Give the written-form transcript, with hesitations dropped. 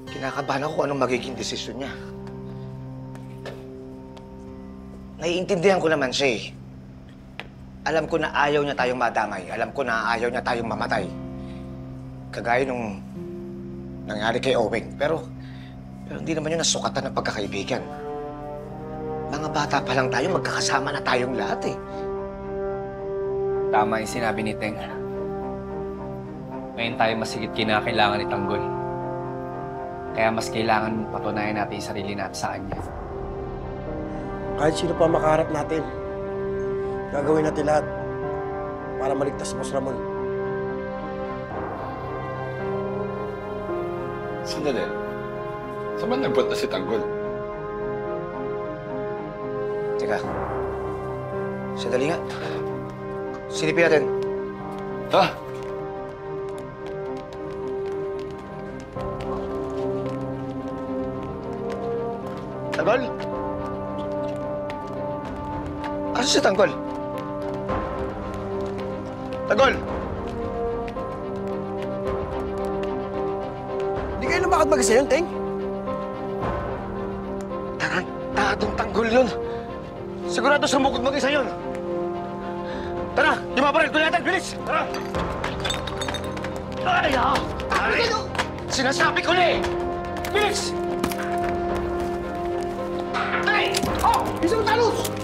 Kinakabahan ako kung anong magiging desisyon niya. Naiintindihan ko naman siya eh. Alam ko na ayaw niya tayong madamay. Alam ko na ayaw niya tayong mamatay. Kagaya nung nangyari kay Owing. Pero hindi naman yun nasukatan ng pagkakaibigan. Mga bata pa lang tayo, magkakasama na tayong lahat eh. Tama yung sinabi ni Teng. Ngayon tayo mas higit kinakailangan ni Tanggol. Kaya mas kailangan patunayan natin yung sarili natin sa kanya. Kahit sino pa makaharap natin, gagawin natin lahat para maligtas si Boss Ramon. Sandali. Saan ba nagpunta si Tanggol? Teka. Sandali nga. Silipin natin. Ha? Tanggol? Asa si Tanggol? Tanggol! Hindi kayo lumakad mag-isa yun, Teng? Tarantadong Tanggol yun. Sigurado sumukot mag-isa yun. Tara! Yung mga baril ko natin! Bilis! Tara! Ay! Ay! Sinasabi ko na eh! Bilis! Ay! Oh! Isang talos!